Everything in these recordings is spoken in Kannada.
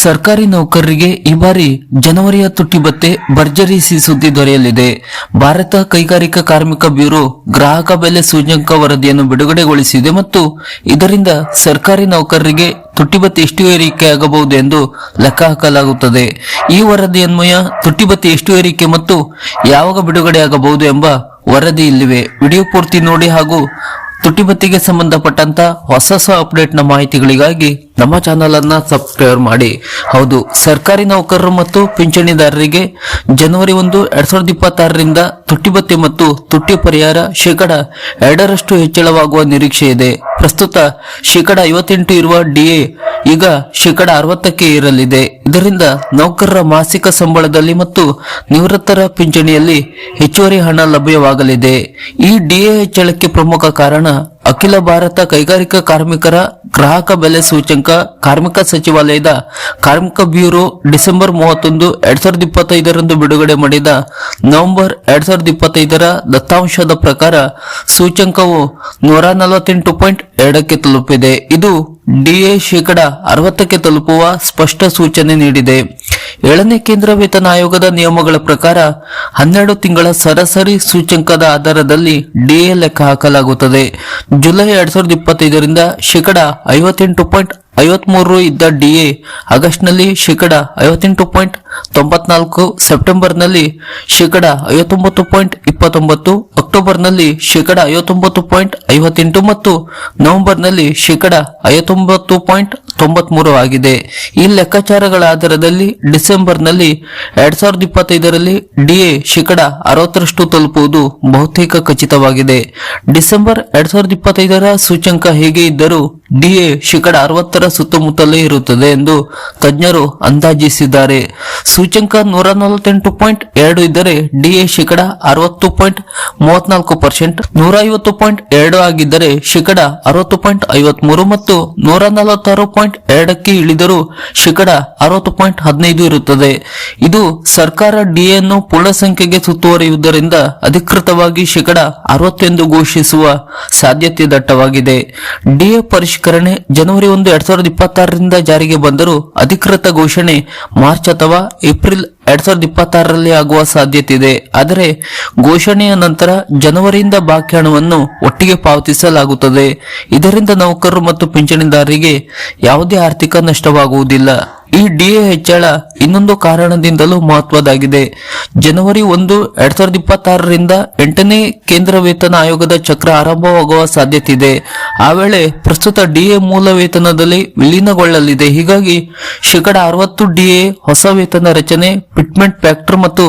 ಸರ್ಕಾರಿ ನೌಕರರಿಗೆ ಈ ಬಾರಿ ಜನವರಿಯ ತುಟ್ಟಿ ಭತ್ಯೆ ಭರ್ಜರಿ ಸುದ್ದಿ ದೊರೆಯಲಿದೆ. ಭಾರತ ಕೈಗಾರಿಕಾ ಕಾರ್ಮಿಕ ಬ್ಯೂರೋ ಗ್ರಾಹಕ ಬೆಲೆ ಸೂಚ್ಯಂಕ ವರದಿಯನ್ನು ಬಿಡುಗಡೆಗೊಳಿಸಿದೆ ಮತ್ತು ಇದರಿಂದ ಸರ್ಕಾರಿ ನೌಕರರಿಗೆ ತುಟ್ಟಿ ಭತ್ಯೆ ಎಷ್ಟು ಏರಿಕೆಯಾಗಬಹುದು ಎಂದು ಲೆಕ್ಕ ಹಾಕಲಾಗುತ್ತದೆ. ಈ ವರದಿಯನ್ವಯ ತುಟ್ಟಿ ಭತ್ಯೆ ಎಷ್ಟು ಏರಿಕೆ ಮತ್ತು ಯಾವಾಗ ಬಿಡುಗಡೆಯಾಗಬಹುದು ಎಂಬ ವರದಿ ಇಲ್ಲಿವೆ. ವಿಡಿಯೋ ಪೂರ್ತಿ ನೋಡಿ ಹಾಗೂ ತುಟ್ಟಿ ಭತ್ಯೆಗೆ ಸಂಬಂಧಪಟ್ಟಂತ ಹೊಸ ಅಪ್ಡೇಟ್ ನ ಮಾಹಿತಿಗಳಿಗಾಗಿ ನಮ್ಮ ಚಾನೆಲ್ ಅನ್ನ ಸಬ್ಸ್ಕ್ರೈಬ್ ಮಾಡಿ. ಹೌದು, ಸರ್ಕಾರಿ ನೌಕರರು ಮತ್ತು ಪಿಂಚಣಿದಾರರಿಗೆ ಜನವರಿ 1, 2026ರಿಂದ ತುಟ್ಟಿ ಭತ್ಯೆ ಮತ್ತು ತುಟ್ಟಿ ಪರಿಹಾರ ಶೇಕಡ 2% ಹೆಚ್ಚಳವಾಗುವ ನಿರೀಕ್ಷೆ ಇದೆ. ಪ್ರಸ್ತುತ ಶೇಕಡ 58 ಇರುವ ಡಿಎ ಈಗ ಶೇಕಡ 60ಕ್ಕೆ ಏರಲಿದೆ. ಇದರಿಂದ ನೌಕರರ ಮಾಸಿಕ ಸಂಬಳದಲ್ಲಿ ಮತ್ತು ನಿವೃತ್ತರ ಪಿಂಚಣಿಯಲ್ಲಿ ಹೆಚ್ಚುವರಿ ಹಣ ಲಭ್ಯವಾಗಲಿದೆ. ಈ ಡಿಎ ಹೆಚ್ಚಳಕ್ಕೆ ಪ್ರಮುಖ ಕಾರಣ ಅಖಿಲ ಭಾರತ ಕೈಗಾರಿಕಾ ಕಾರ್ಮಿಕರ ಗ್ರಾಹಕ ಬೆಲೆ ಸೂಚ್ಯಂಕ ಕಾರ್ಮಿಕ ಸಚಿವಾಲಯದ ಕಾರ್ಮಿಕ ಬ್ಯೂರೋ ಡಿಸೆಂಬರ್ 31, 2025ರಂದು ಬಿಡುಗಡೆ ಮಾಡಿದ ನವೆಂಬರ್ 2025ರ ದತ್ತಾಂಶದ ಪ್ರಕಾರ ಸೂಚ್ಯಂಕವು 148.2ಕ್ಕೆ ತಲುಪಿದೆ. ಇದು ಡಿಎ ಶೇಕಡ 60ಕ್ಕೆ ತಲುಪುವ ಸ್ಪಷ್ಟ ಸೂಚನೆ ನೀಡಿದೆ. 7ನೇ ಕೇಂದ್ರ ವೇತನ ಆಯೋಗದ ನಿಯಮಗಳ ಪ್ರಕಾರ 12 ತಿಂಗಳ ಸರಾಸರಿ ಸೂಚ್ಯಂಕದ ಆಧಾರದಲ್ಲಿ ಡಿಎ ಲೆಕ್ಕ ಹಾಕಲಾಗುತ್ತದೆ. ಜುಲೈ 2025ರಿಂದ ಶೇಕಡ 58.53 ಇದ್ದ ಡಿಎ ಆಗಸ್ಟ್ನಲ್ಲಿ ಶೇಕಡ 58.94, ಸೆಪ್ಟೆಂಬರ್ನಲ್ಲಿ ಶೇಕಡ 59.29, ಅಕ್ಟೋಬರ್ನಲ್ಲಿ ಶೇಕಡ 59.58 ಮತ್ತು ನವೆಂಬರ್ನಲ್ಲಿ ಶೇಕಡ 59.93 ಆಗಿದೆ. ಈ ಲೆಕ್ಕಾಚಾರಗಳ ಆಧಾರದಲ್ಲಿ ಡಿಸೆಂಬರ್ನಲ್ಲಿ 2025ರಲ್ಲಿ ಡಿಎ ಶೇಕಡ 60ರಷ್ಟು ತಲುಪುವುದು ಬಹುತೇಕ ಖಚಿತವಾಗಿದೆ. ಡಿಸೆಂಬರ್ 2025ರ ಸೂಚ್ಯಂಕ ಹೇಗೆ ಇದ್ದರೂ ಡಿಎ ಶೇಕಡ 60ರ ಸುತ್ತಮುತ್ತಲೇ ಇರುತ್ತದೆ ಎಂದು ತಜ್ಞರು ಅಂದಾಜಿಸಿದ್ದಾರೆ. ಸೂಚ್ಯಂಕ 148.2 ಇದ್ದರೆ ಡಿಎ ಶೇಕಡ 60.34%, 150.2 ಆಗಿದ್ದರೆ ಶೇಕಡ 60.53 ಮತ್ತು 146.2ಕ್ಕೆ ಇಳಿದರೂ ಶೇಕಡ 60.15 ಇರುತ್ತದೆ. ಇದು ಸರ್ಕಾರ ಡಿಎ ಅನ್ನು ಪೂರ್ಣ ಸಂಖ್ಯೆಗೆ ಸುತ್ತುವರಿಯುವುದರಿಂದ ಅಧಿಕೃತವಾಗಿ ಶೇಕಡ 60 ಎಂದು ಘೋಷಿಸುವ ಸಾಧ್ಯತೆ ದಟ್ಟವಾಗಿದೆ. ಡಿಎ ಪರಿಷ್ಕರಣೆ ಜನವರಿ 1, 2026ರಿಂದ ಜಾರಿಗೆ ಬಂದರೂ ಅಧಿಕೃತ ಘೋಷಣೆ ಮಾರ್ಚ್ ಅಥವಾ ಏಪ್ರಿಲ್ 2026ರಲ್ಲಿ ಆಗುವ ಸಾಧ್ಯತೆ ಇದೆ. ಆದರೆ ಘೋಷಣೆಯ ನಂತರ ಜನವರಿಯಿಂದ ಬಾಕಿ ಹಣವನ್ನು ಒಟ್ಟಿಗೆ ಪಾವತಿಸಲಾಗುತ್ತದೆ. ಇದರಿಂದ ನೌಕರರು ಮತ್ತು ಪಿಂಚಣಿದಾರರಿಗೆ ಯಾವುದೇ ಆರ್ಥಿಕ ನಷ್ಟವಾಗುವುದಿಲ್ಲ. ಈ ಡಿಎ ಹೆಚ್ಚಳ ಇನ್ನೊಂದು ಕಾರಣದಿಂದಲೂ ಮಹತ್ವದಾಗಿದೆ. ಜನವರಿ 1, 2026ರಿಂದ 8ನೇ ಕೇಂದ್ರ ವೇತನ ಆಯೋಗದ ಚಕ್ರ ಆರಂಭವಾಗುವ ಸಾಧ್ಯತೆ ಇದೆ. ಆ ವೇಳೆ ಪ್ರಸ್ತುತ ಡಿಎ ಮೂಲ ವೇತನದಲ್ಲಿ ವಿಲೀನಗೊಳ್ಳಲಿದೆ. ಹೀಗಾಗಿ ಶೇಕಡ 60 ಡಿಎ ಹೊಸ ವೇತನ ರಚನೆ, ಫಿಟ್ಮೆಂಟ್ ಫ್ಯಾಕ್ಟರ್ ಮತ್ತು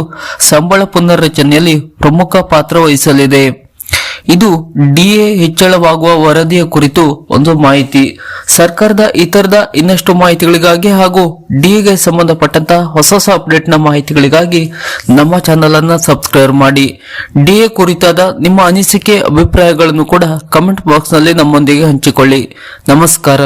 ಸಂಬಳ ಪುನರ್ರಚನೆಯಲ್ಲಿ ಪ್ರಮುಖ ಪಾತ್ರ ವಹಿಸಲಿದೆ. ಇದು ಡಿಎ ಹೆಚ್ಚಳವಾಗುವ ವರದಿಯ ಕುರಿತು ಒಂದು ಮಾಹಿತಿ. ಸರ್ಕಾರದ ಇತರದ ಇನ್ನಷ್ಟು ಮಾಹಿತಿಗಳಿಗಾಗಿ ಹಾಗೂ ಡಿಎಗೆ ಸಂಬಂಧಪಟ್ಟಂತಹ ಹೊಸ ಅಪ್ಡೇಟ್ ನ ಮಾಹಿತಿಗಳಿಗಾಗಿ ನಮ್ಮ ಚಾನೆಲ್ ಅನ್ನ ಸಬ್ಸ್ಕ್ರೈಬ್ ಮಾಡಿ. ಡಿಎ ಕುರಿತಾದ ನಿಮ್ಮ ಅನಿಸಿಕೆ ಅಭಿಪ್ರಾಯಗಳನ್ನು ಕೂಡ ಕಮೆಂಟ್ ಬಾಕ್ಸ್ ನಲ್ಲಿ ನಮ್ಮೊಂದಿಗೆ ಹಂಚಿಕೊಳ್ಳಿ. ನಮಸ್ಕಾರ.